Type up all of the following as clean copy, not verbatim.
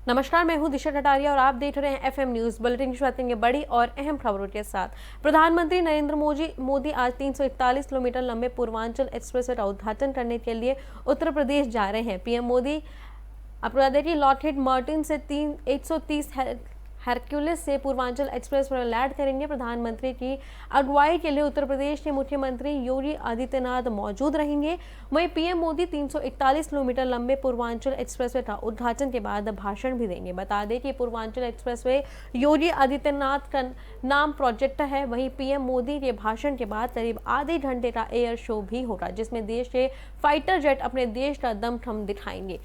नमस्कार, मैं हूं दिशा कटारिया और आप देख रहे हैं एफएम न्यूज बुलेटिन की शुरुआत करेंगे बड़ी और अहम खबरों के साथ। प्रधानमंत्री नरेंद्र मोदी आज 341 किलोमीटर लंबे पूर्वांचल एक्सप्रेसवे का उद्घाटन करने के लिए उत्तर प्रदेश जा रहे हैं। पीएम मोदी आपको बता दें कि लॉकहीड मार्टिन से 130 हरक्यूलिस से पूर्वांचल एक्सप्रेस पर लैंड करेंगे। प्रधानमंत्री की अगुवाई के लिए उत्तर प्रदेश के मुख्यमंत्री योगी आदित्यनाथ मौजूद रहेंगे। वहीं पीएम मोदी 341 किलोमीटर लंबे पूर्वांचल एक्सप्रेसवे का उद्घाटन के बाद भाषण भी देंगे। बता दें कि पूर्वांचल एक्सप्रेसवे योगी आदित्यनाथ का नाम प्रोजेक्ट है। वहीं पीएम मोदी के भाषण के बाद करीब आधे घंटे का एयर शो भी होगा, जिसमें देश के फाइटर जेट अपने देश का दमखम दिखाएंगे।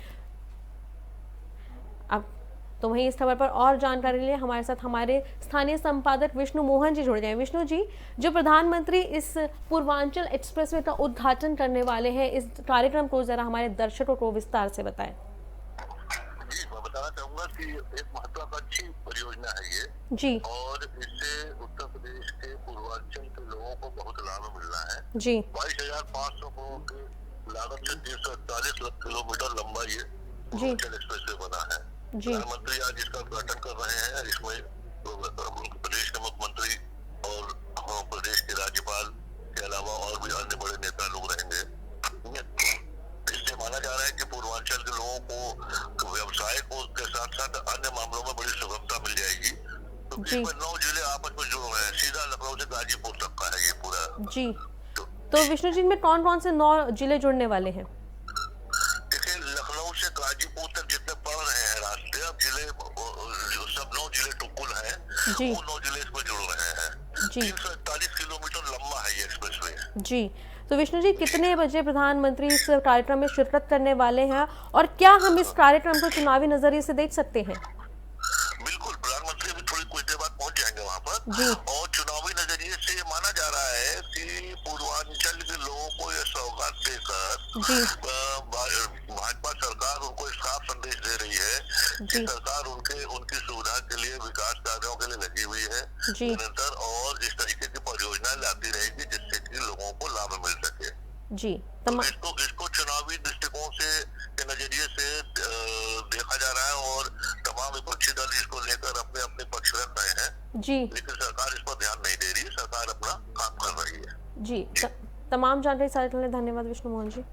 अब तो वहीं इस खबर पर और जानकारी के लिए हमारे साथ हमारे स्थानीय संपादक विष्णु मोहन जी जुड़ गए। विष्णु जी, जो प्रधानमंत्री इस पूर्वांचल एक्सप्रेसवे का उद्घाटन करने वाले हैं, इस कार्यक्रम को जरा हमारे दर्शकों को विस्तार से बताएं। जी, मैं बताना चाहूंगा कि एक महत्वाकांक्षी परियोजना है ये जी। और इससे उत्तर प्रदेश के पूर्वांचल के लोगों को बहुत लाभ मिल रहा है। जी। 22,500 करोड़ की लागत से 341 किलोमीटर लंबा ये पूर्वांचल एक्सप्रेसवे बना है। प्रधानमंत्री आज इसका उद्घाटन कर रहे हैं। इसमें प्रदेश के मुख्यमंत्री और प्रदेश के राज्यपाल के अलावा और भी अन्य बड़े नेता लोग रहेंगे। इससे माना जा रहा है कि पूर्वांचल के लोगों को व्यवसाय को के साथ साथ अन्य मामलों में बड़ी सुगमता मिल जाएगी। तो इसमें 9 जिले आपस में जुड़ रहे हैं। सीधा लखनऊ से गाजीपुर तक का है ये पूरा। जी। तो विष्णु जी, में कौन कौन से 9 जिले जुड़ने वाले हैं? देखिए, लखनऊ से गाजीपुर तक जितने पड़ रहे हैं रास्ते, अब जिले सब 9 जिले टुकुल हैं, वो 9 जिले इसमें जुड़ रहे हैं। 341 किलोमीटर लंबा है ये एक्सप्रेसवे। जी। तो विष्णु जी, कितने बजे प्रधानमंत्री इस कार्यक्रम में शिरकत करने वाले हैं और क्या हम इस कार्यक्रम को चुनावी नजरिए से देख सकते हैं? बिल्कुल, प्रधानमंत्री भी थोड़ी कुछ देर बाद पहुंच जाएंगे वहाँ पर। जी। और चुनावी नजरिए से ये माना जा रहा है कि पूर्वांचल के लोगों को ये सौगात देकर भाजपा सरकार उनको एक साफ संदेश दे रही है कि सरकार उनकी सुविधा के लिए विकास कार्यों के लिए लगी हुई है निरंतर, और इस तरीके की परियोजना लाती रहेगी जिससे कि लोगों को लाभ मिल सके। जी। तो इसको चुनावी दृष्टिकोण से के नजरिए से देखा जा रहा है और तमाम विपक्षी दल इसको लेकर अपने अपने पक्ष रख रहे हैं। जी। लेकिन सरकार इस पर ध्यान नहीं दे रही है। सरकार अपना काम कर रही है। जी। तमाम जानकारी साझा करने धन्यवाद विष्णु मोहन जी।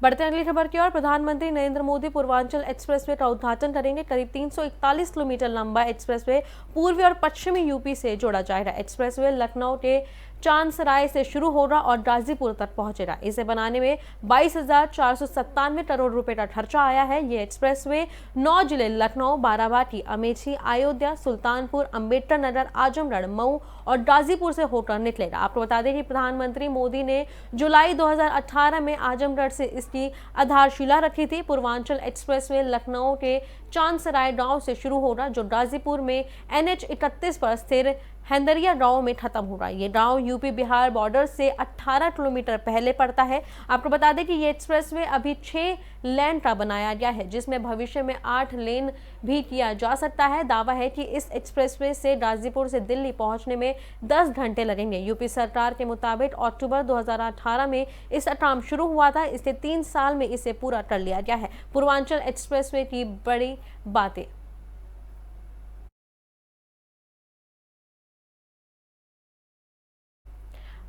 बढ़ते हैं अगली खबर की ओर। प्रधानमंत्री नरेंद्र मोदी पूर्वांचल एक्सप्रेसवे का उद्घाटन करेंगे। करीब 341 किलोमीटर लंबा एक्सप्रेसवे पूर्वी और पश्चिमी यूपी से जोड़ा जाएगा। एक्सप्रेसवे लखनऊ के चांदसराय से शुरू होगा और गाजीपुर तक पहुंचेगा। इसे बनाने में 22,497 करोड़ रुपए का खर्चा आया है। ये एक्सप्रेसवे 9 जिले लखनऊ, बाराबांकी, अमेठी, अयोध्या, सुल्तानपुर, अंबेडकर नगर, आजमगढ़, मऊ और गाजीपुर से होकर निकलेगा। आपको बता दें कि प्रधानमंत्री मोदी ने जुलाई 2018 में आजमगढ़ से इसकी आधारशिला रखी थी। पूर्वांचल एक्सप्रेसवे लखनऊ के चांदसराय गांव से शुरू होगा, जो गाजीपुर में NH 31 पर स्थित हैंदरिया गांव में खत्म होगा। ये गांव यूपी बिहार बॉर्डर से 18 किलोमीटर पहले पड़ता है। आपको बता दें कि ये एक्सप्रेसवे अभी 6 लेन का बनाया गया है, जिसमें भविष्य में 8 लेन भी किया जा सकता है। दावा है कि इस एक्सप्रेसवे से गाजीपुर से दिल्ली पहुंचने में 10 घंटे लगेंगे। यूपी सरकार के मुताबिक अक्टूबर 2018 में इस काम शुरू हुआ था। इसके 3 साल में इसे पूरा कर लिया गया है। पूर्वांचल एक्सप्रेसवे की बड़ी बातें।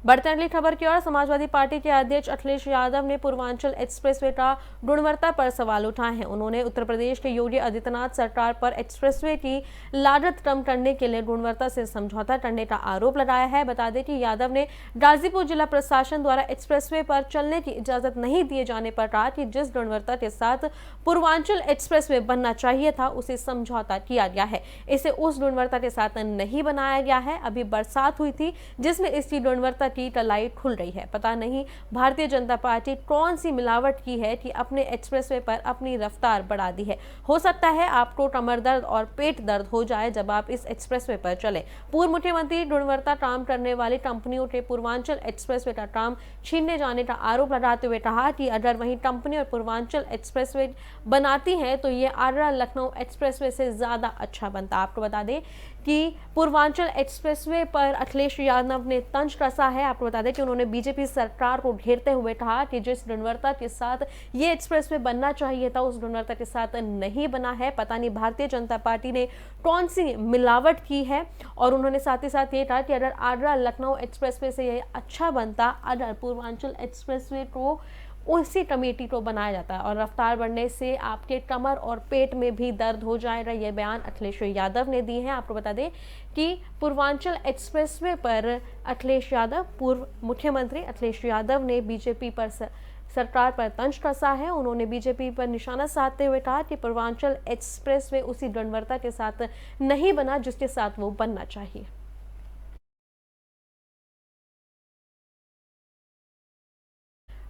बढ़ते अगली खबर की ओर। समाजवादी पार्टी के अध्यक्ष अखिलेश यादव ने पूर्वांचल एक्सप्रेसवे का गुणवत्ता पर सवाल उठाए हैं। उन्होंने उत्तर प्रदेश के योगी आदित्यनाथ सरकार पर एक्सप्रेसवे की लागत कम करने के लिए गुणवत्ता से समझौता करने का आरोप लगाया है। बता दें कि यादव ने गाजीपुर जिला प्रशासन द्वारा एक्सप्रेसवे पर चलने की इजाजत नहीं दिए जाने पर कहा कि जिस गुणवत्ता के साथ पूर्वांचल एक्सप्रेसवे बनना चाहिए था, उसे समझौता किया गया है। इसे उस गुणवत्ता के साथ नहीं बनाया गया है। अभी बरसात हुई थी जिसमें इसकी गुणवत्ता की तलाई खुल रही है। पता नहीं भारतीय जनता पार्टी कौन सी मिलावट की है कि अपने एक्सप्रेसवे पर अपनी रफ्तार बढ़ा दी है। हो सकता है आपको कमर दर्द और पेट दर्द हो जाए जब आप इस एक्सप्रेसवे पर चले। पूर्व मुख्यमंत्री गुणवत्ता काम करने वाली कंपनियों के पूर्वांचल एक्सप्रेसवे का काम छीनने जाने का आरोप लगाते हुए कहा कि अगर वही कंपनी और पूर्वांचल एक्सप्रेसवे बनाती है तो ये आगरा लखनऊ एक्सप्रेसवे से ज्यादा अच्छा बनता। आपको बता दें कि पूर्वांचल एक्सप्रेसवे पर अखिलेश यादव ने तंज कसा है। आपको बता दें कि उन्होंने बीजेपी सरकार को घेरते हुए कहा कि जिस गुणवत्ता के साथ ये एक्सप्रेसवे बनना चाहिए था उस गुणवत्ता के साथ नहीं बना है। पता नहीं भारतीय जनता पार्टी ने कौन सी मिलावट की है। और उन्होंने साथ ही साथ ये कहा कि अगर आगरा लखनऊ एक्सप्रेसवे से ये अच्छा बनता, अगर पूर्वांचल एक्सप्रेसवे को उसी कमेटी को बनाया जाता है और रफ्तार बढ़ने से आपके कमर और पेट में भी दर्द हो जाएगा। ये बयान अखिलेश यादव ने दिए हैं। आपको बता दें कि पूर्वांचल एक्सप्रेसवे पर अखिलेश यादव, पूर्व मुख्यमंत्री अखिलेश यादव ने बीजेपी पर सरकार पर तंज कसा है। उन्होंने बीजेपी पर निशाना साधते हुए कहा कि पूर्वांचल एक्सप्रेसवे उसी गुणवत्ता के साथ नहीं बना जिसके साथ वो बनना चाहिए।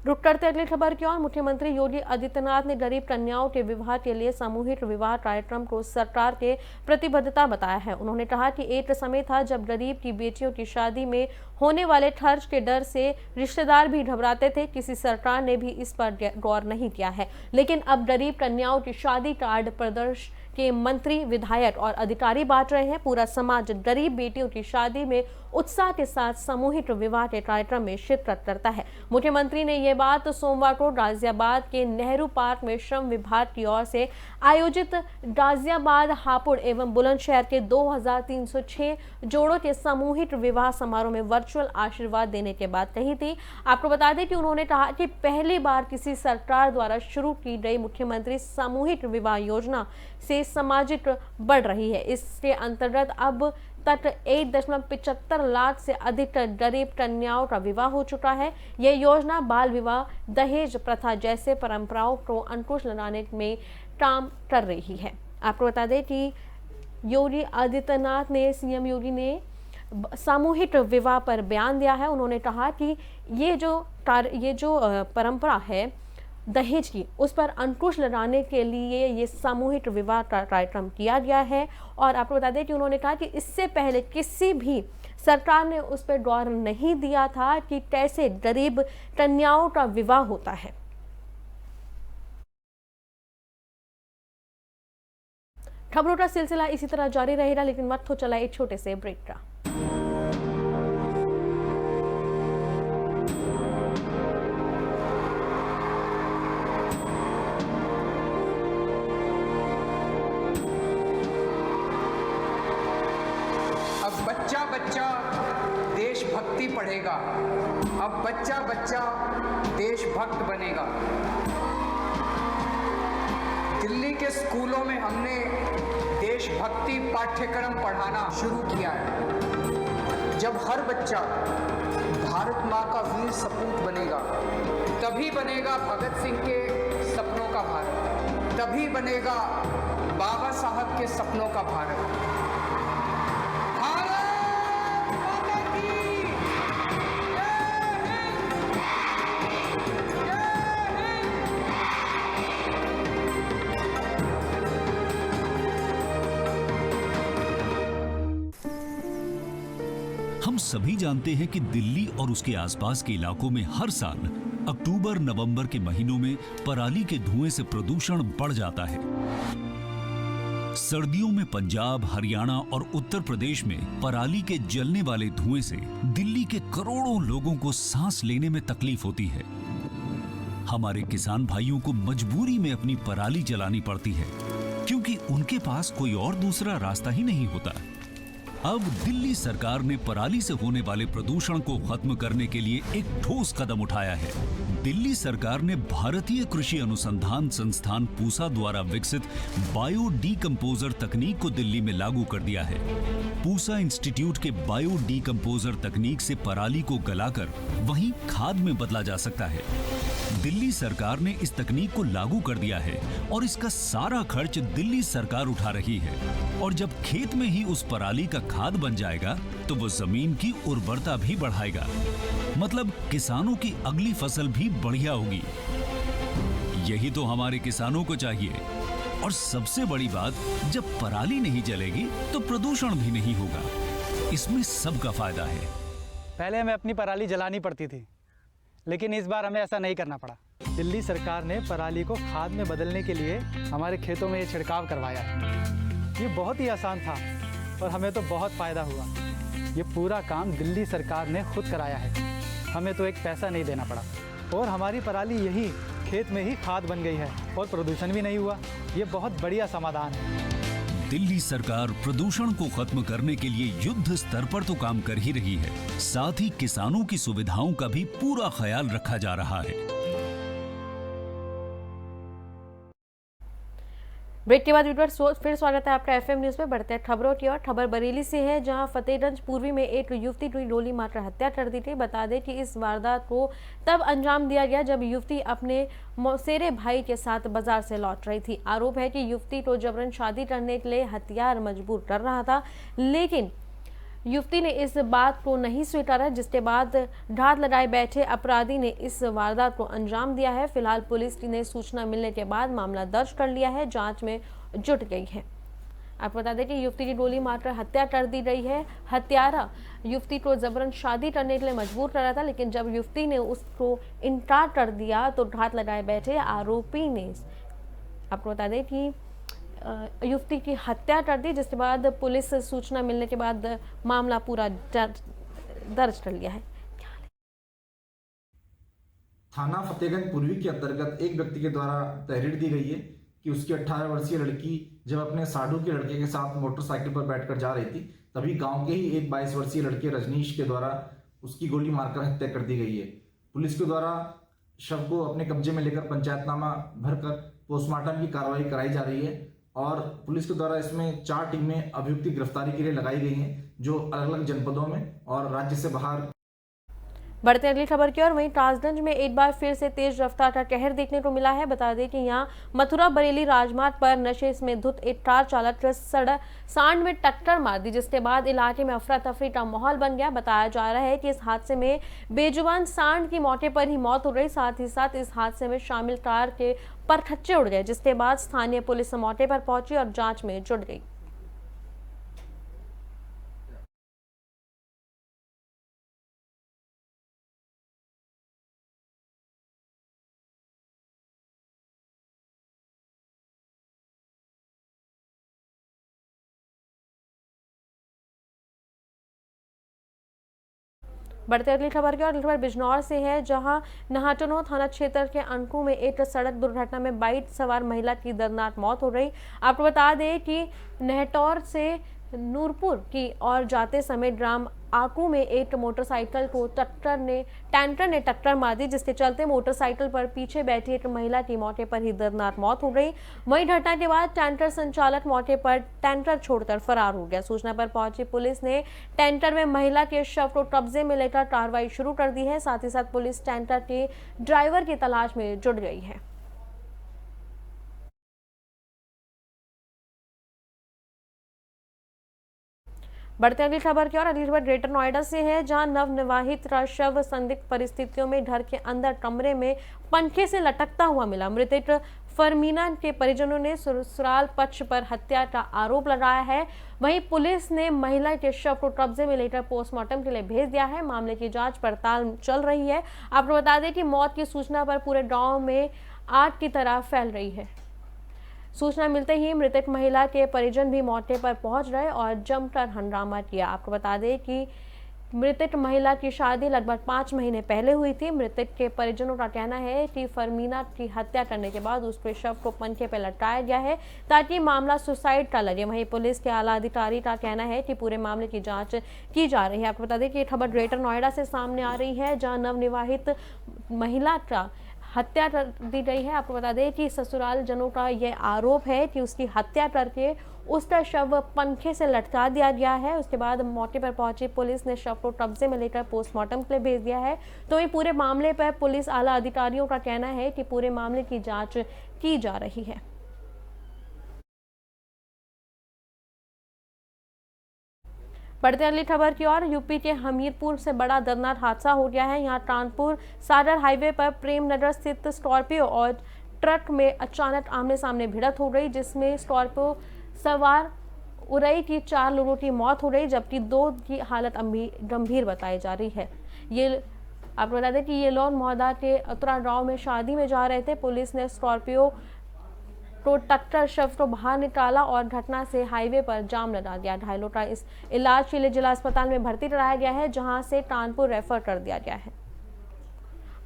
रुक करते अगली खबर की ओर। मुख्यमंत्री योगी आदित्यनाथ ने गरीब कन्याओं के विवाह के लिए सामूहिक विवाह कार्यक्रम को सरकार के प्रतिबद्धता बताया है। उन्होंने कहा कि एक समय था जब गरीब की बेटियों की शादी में होने वाले खर्च के डर से रिश्तेदार भी घबराते थे। किसी सरकार ने भी इस पर गौर नहीं किया है, लेकिन अब गरीब कन्याओं की शादी कार्ड प्रदर्श के मंत्री, विधायक और अधिकारी बांट रहे हैं। पूरा समाज गरीब बेटियों की शादी में उत्साह के साथ सामूहिक विवाह के कार्यक्रम में शिरकत करता है। मुख्यमंत्री ने यह बात सोमवार को गाजियाबाद के नेहरू पार्क में श्रम विभाग की ओर से आयोजित गाजियाबाद, हापुड़ एवं बुलंदशहर के 2306 जोड़ों के सामूहिक विवाह समारोह में वर्चुअल आशीर्वाद देने के बाद कही थी। आपको बता दें कि उन्होंने कहा कि पहली बार किसी सरकार द्वारा शुरू की गई मुख्यमंत्री सामूहिक विवाह योजना से सामाजिक बढ़ रही है। इसके अंतर्गत अब तक 1.75 लाख से अधिक गरीब कन्याओं का विवाह हो चुका है। यह योजना बाल विवाह, दहेज प्रथा जैसे परंपराओं को अंकुश लगाने में काम कर रही है। आपको बता दें कि योगी आदित्यनाथ ने, सीएम योगी ने सामूहिक विवाह पर बयान दिया है। उन्होंने कहा कि ये जो परंपरा है दहेज की, उस पर अंकुश लगाने के लिए ये सामूहिक विवाह का कार्यक्रम किया गया है। और आपको बता दें कि उन्होंने कहा कि इससे पहले किसी भी सरकार ने उस पर गौर नहीं दिया था कि कैसे गरीब कन्याओं का विवाह होता है। खबरों का सिलसिला इसी तरह जारी रहेगा, लेकिन वक्त हो चला एक छोटे से ब्रेक का। बच्चा बच्चा देशभक्ति पढ़ेगा, अब बच्चा बच्चा देशभक्त बनेगा। दिल्ली के स्कूलों में हमने देशभक्ति पाठ्यक्रम पढ़ाना शुरू किया है। जब हर बच्चा भारत माँ का वीर सपूत बनेगा, तभी बनेगा भगत सिंह के सपनों का भारत, तभी बनेगा बाबा साहब के सपनों का भारत। हम सभी जानते हैं कि दिल्ली और उसके आसपास के इलाकों में हर साल अक्टूबर नवंबर के महीनों में पराली के धुएं से प्रदूषण बढ़ जाता है। सर्दियों में पंजाब, हरियाणा और उत्तर प्रदेश में पराली के जलने वाले धुएं से दिल्ली के करोड़ों लोगों को सांस लेने में तकलीफ होती है। हमारे किसान भाइयों को मजबूरी में अपनी पराली जलानी पड़ती है, क्योंकि उनके पास कोई और दूसरा रास्ता ही नहीं होता। अब दिल्ली सरकार ने पराली से होने वाले प्रदूषण को खत्म करने के लिए एक ठोस कदम उठाया है। दिल्ली सरकार ने भारतीय कृषि अनुसंधान संस्थान पूसा द्वारा विकसित बायो डीकंपोजर तकनीक को दिल्ली में लागू कर दिया है। पूसा इंस्टीट्यूट के बायो डीकंपोजर तकनीक से पराली को गलाकर वहीं खाद में बदला जा सकता है। दिल्ली सरकार ने इस तकनीक को लागू कर दिया है और इसका सारा खर्च दिल्ली सरकार उठा रही है। और जब खेत में ही उस पराली का खाद बन जाएगा तो वो जमीन की उर्वरता भी बढ़ाएगा, मतलब किसानों की अगली फसल भी बढ़िया होगी। यही तो हमारे किसानों को चाहिए। और सबसे बड़ी बात, जब पराली नहीं जलेगी तो प्रदूषण भी नहीं होगा। इसमें सबका फायदा है। पहले हमें अपनी पराली जलानी पड़ती थी, लेकिन इस बार हमें ऐसा नहीं करना पड़ा। दिल्ली सरकार ने पराली को खाद में बदलने के लिए हमारे खेतों में ये छिड़काव करवाया है। ये बहुत ही आसान था। और हमें तो बहुत फ़ायदा हुआ। ये पूरा काम दिल्ली सरकार ने खुद कराया है, हमें तो एक पैसा नहीं देना पड़ा और हमारी पराली यही खेत में ही खाद बन गई है और प्रदूषण भी नहीं हुआ। ये बहुत बढ़िया समाधान है। दिल्ली सरकार प्रदूषण को खत्म करने के लिए युद्ध स्तर पर तो काम कर ही रही है, साथ ही किसानों की सुविधाओं का भी पूरा ख्याल रखा जा रहा है। ब्रेक के बाद फिर स्वागत है आपका एफएम न्यूज में। बढ़ते हैं खबरों की ओर। खबर बरेली से है, जहां फतेहगंज पूर्वी में एक युवती की गोली मारकर हत्या कर दी गई। बता दें कि इस वारदात को तब अंजाम दिया गया जब युवती अपने मौसेरे भाई के साथ बाजार से लौट रही थी। आरोप है कि युवती को जबरन शादी करने के लिए हथियार मजबूर कर रहा था, लेकिन युवती ने इस बात को नहीं स्वीकारा, जिसके बाद घात लगाए बैठे अपराधी ने इस वारदात को अंजाम दिया है। फिलहाल पुलिस ने सूचना मिलने के बाद मामला दर्ज कर लिया है, जांच में जुट गई है। आपको बता दें कि युवती की गोली मारकर हत्या कर दी गई है। हत्यारा युवती को जबरन शादी करने के लिए मजबूर कर रहा था, लेकिन जब युवती ने उसको इनकार कर दिया तो घात लगाए बैठे आरोपी ने आपको बता दें कि युवती की हत्या कर दी, जिसके बाद पुलिस से सूचना मिलने के बाद मामला पूरा दर्ज कर लिया है। थाना फतेहगंज पूर्वी के अंतर्गत एक व्यक्ति के द्वारा तहरीर दी गई है कि उसकी 18 वर्षीय लड़की जब अपने साधु के लड़के के साथ मोटरसाइकिल पर बैठकर जा रही थी, तभी गांव के ही एक 22 वर्षीय लड़के रजनीश के द्वारा उसकी गोली मारकर हत्या कर दी गई है। पुलिस के द्वारा शव को अपने कब्जे में लेकर पंचायतनामा भरकर पोस्टमार्टम की कार्रवाई कराई जा रही है और पुलिस के द्वारा इसमें 4 टीमें अभियुक्त की गिरफ्तारी के लिए लगाई गई हैं, जो अलग अलग जनपदों में और राज्य से बाहर। बढ़ते अगली खबर की ओर। वहीं कासगंज में एक बार फिर से तेज रफ्तार का कहर देखने को मिला है। बता दें कि यहां मथुरा बरेली राजमार्ग पर नशे में धुत एक कार चालक ने सांड में टक्कर मार दी, जिसके बाद इलाके में अफरा तफरी का माहौल बन गया। बताया जा रहा है कि इस हादसे में बेजुबान सांड की मौके पर ही मौत हो गई। साथ ही साथ इस हादसे में शामिल कार के परखच्चे उड़ गए, जिसके बाद स्थानीय पुलिस मौके पर पहुंची और जांच में जुट गई। बढ़ते अगली खबर की ओर। खबर बिजनौर से है, जहां नहाटनो थाना क्षेत्र के अंकु में एक सड़क दुर्घटना में बाइक सवार महिला की दर्दनाक मौत हो गई। आपको बता दें कि नहटौर से नूरपुर की ओर जाते समय ग्राम आकू में एक मोटरसाइकिल को टैंकर ने टक्कर मार दी, जिसके चलते मोटरसाइकिल पर पीछे बैठी एक महिला की मौके पर ही दर्दनाक मौत हो गई। वहीं घटना के बाद टैंकर संचालक मौके पर टैंकर छोड़कर फरार हो गया। सूचना पर पहुंची पुलिस ने टैंकर में महिला के शव को कब्जे में लेकर कार्रवाई शुरू कर दी है। साथ ही साथ पुलिस टैंकर के ड्राइवर की तलाश में जुट गई है। बढ़ते अगली खबर की ओर। अगली खबर ग्रेटर नोएडा से है, जहां नवविवाहित का शव संदिग्ध परिस्थितियों में घर के अंदर कमरे में पंखे से लटकता हुआ मिला। मृतक फरमीना के परिजनों ने ससुराल पक्ष पर हत्या का आरोप लगाया है। वहीं पुलिस ने महिला के शव को कब्जे में लेकर पोस्टमार्टम के लिए भेज दिया है। मामले की जांच पड़ताल चल रही है। आपको बता दें कि मौत की सूचना पर पूरे गाँव में आग की तरह फैल रही है। सूचना मिलते ही मृतक महिला के परिजन भी मौके पर पहुंच गए और जमकर हंगामा किया। आपको बता दें कि मृतक महिला की शादी लगभग 5 महीने पहले हुई थी। मृतक के परिजनों का कहना है कि फरमीना की हत्या करने के बाद उसके शव को पंखे पर लटकाया गया है ताकि मामला सुसाइड का लगे। वहीं पुलिस के आला अधिकारी का कहना है कि पूरे मामले की जांच की जा रही है। आपको बता दें कि ये खबर ग्रेटर नोएडा से सामने आ रही है, जहां नवविवाहित महिला का हत्या कर दी गई है। आपको बता दें कि ससुराल जनों का यह आरोप है कि उसकी हत्या करके उसका शव पंखे से लटका दिया गया है। उसके बाद मौके पर पहुंची पुलिस ने शव को कब्जे में लेकर पोस्टमार्टम के लिए भेज दिया है। तो ये पूरे मामले पर पुलिस आला अधिकारियों का कहना है कि पूरे मामले की जांच की जा रही है। बढ़ते अगली खबर की ओर। यूपी के हमीरपुर से बड़ा दर्दनाक हादसा हो गया है। यहाँ कानपुर सागर हाईवे पर प्रेमनगर स्थित स्कॉर्पियो और ट्रक में अचानक आमने सामने भिड़ंत हो गई, जिसमें स्कॉर्पियो सवार उरई की 4 लोगों की मौत हो गई, जबकि 2 की हालत गंभीर बताई जा रही है। ये आपको बता दें कि ये लोग महोदा के उत्तरा गांव में शादी में जा रहे थे। पुलिस ने स्कॉर्पियो तो ट्रैक्टर शव को बाहर निकाला और घटना से हाईवे पर जाम लगा दिया। घायलों का इस इलाज के लिए जिला अस्पताल में भर्ती कराया गया है, जहां से कानपुर रेफर कर दिया गया है।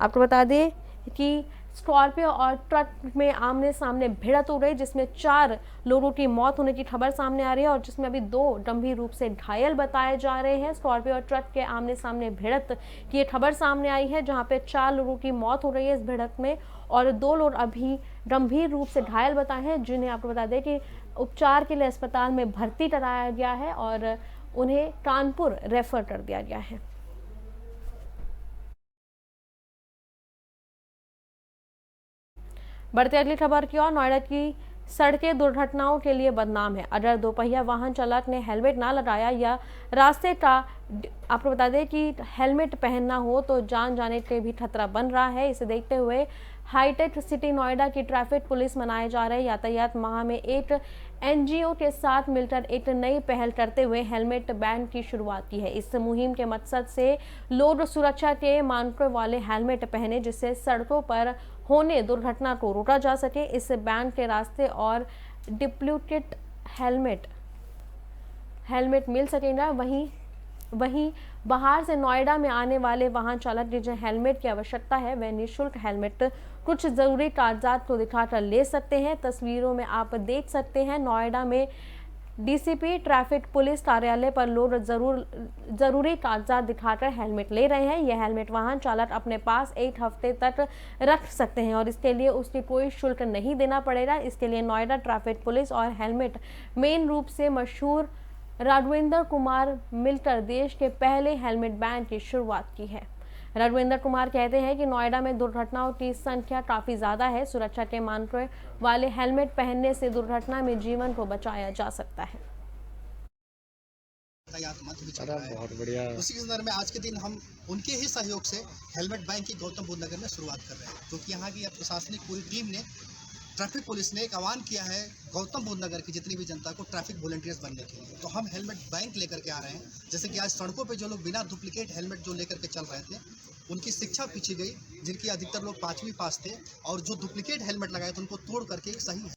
आपको बता दें कि स्कॉर्पियो और ट्रक में आमने सामने भिड़ंत हो गई, जिसमें 4 लोगों की मौत होने की खबर सामने आ रही है और जिसमें अभी 2 गंभीर रूप से घायल बताए जा रहे हैं। स्कॉर्पियो और ट्रक के आमने सामने भिड़ंत की ये खबर सामने आई है, जहां पे 4 लोगों की मौत हो रही है इस भिड़ंत में और 2 लोग अभी गंभीर रूप से घायल बताए हैं, जिन्हें आपको बता दें कि उपचार के लिए अस्पताल में भर्ती कराया गया है और उन्हें कानपुर रेफर कर दिया गया है। बढ़ते अगली खबर की ओर। नोएडा की सड़कें दुर्घटनाओं के लिए बदनाम है। अगर दोपहिया वाहन चालक ने हेलमेट ना लगाया या रास्ते का आपको बता दें कि हेलमेट पहनना हो तो जान जाने के भी खतरा बन रहा है। इसे देखते हुए हाईटेक सिटी नोएडा की ट्रैफिक पुलिस मनाए जा रहे यातायात माह में एक एनजीओ के साथ मिलकर एक नई पहल करते हुए हेलमेट बैन की शुरुआत की है। इस मुहिम के मकसद से लोग सुरक्षा के मानकों वाले हेलमेट पहने, जिससे सड़कों पर होने दुर्घटना को रोका जा सके। इस बैन के रास्ते और डुप्लीकेट हेलमेट मिल सकेगा। वहीं बाहर से नोएडा में आने वाले वाहन चालक जिन्हें हेलमेट की आवश्यकता है, वह निःशुल्क हेलमेट कुछ जरूरी कागजात को दिखाकर ले सकते हैं। तस्वीरों में आप देख सकते हैं नोएडा में डीसीपी ट्रैफिक पुलिस कार्यालय पर लोग जरूरी कागजात दिखाकर हेलमेट ले रहे हैं। यह हेलमेट वाहन चालक अपने पास 1 हफ्ते तक रख सकते हैं और इसके लिए उसकी कोई शुल्क नहीं देना पड़ेगा। इसके लिए नोएडा ट्रैफिक पुलिस और हेलमेट मेन रूप से मशहूर राघवेंद्र कुमार मिलकर देश के पहले हेलमेट बैन की शुरुआत की है। राघवेंद्र कुमार कहते हैं कि नोएडा में दुर्घटनाओं की संख्या काफी ज्यादा है। सुरक्षा के मानकों वाले हेलमेट पहनने से दुर्घटना में जीवन को बचाया जा सकता है। बहुत बढ़िया। उसी के संदर्भ में आज के दिन हम उनके ही सहयोग से हेलमेट बैंक की गौतम बुद्ध नगर में शुरुआत कर रहे हैं, क्योंकि यहाँ की प्रशासनिक पूरी टीम ने ट्रैफिक पुलिस ने एक आह्वान किया है गौतम बुद्ध नगर की जितनी भी जनता को ट्रैफिक वॉलंटियर्स बनने के लिए। तो हम हेलमेट बैंक लेकर के आ रहे हैं। जैसे कि आज सड़कों पे जो लोग बिना डुप्लीकेट हेलमेट जो लेकर के चल रहे थे, उनकी शिक्षा पीछी गई, जिनकी अधिकतर लोग 5वीं पास थे और जो डुप्लीकेट हेलमेट लगाए थे उनको तोड़ करके एक सही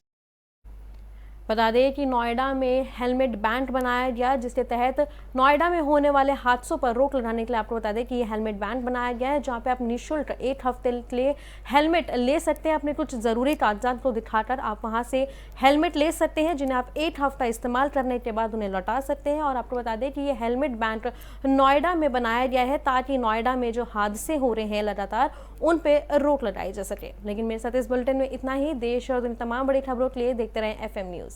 बता दें कि नोएडा में हेलमेट बैंक बनाया गया, जिसके तहत नोएडा में होने वाले हादसों पर रोक लगाने के लिए आपको बता दें कि ये हेलमेट बैंक बनाया गया है, जहां पे आप निःशुल्क 1 हफ्ते के लिए हेलमेट ले सकते हैं। अपने कुछ ज़रूरी कागजात को दिखाकर आप वहां से हेलमेट ले सकते हैं, जिन्हें आप 1 हफ्ता इस्तेमाल करने के बाद उन्हें लौटा सकते हैं। और आपको बता दें कि ये हेलमेट बैंक नोएडा में बनाया गया है ताकि नोएडा में जो हादसे हो रहे हैं लगातार उन पर रोक लगाई जा सके। लेकिन मेरे साथ इस बुलेटिन में इतना ही। देश और तमाम बड़ी खबरों के लिए देखते रहें FM न्यूज़।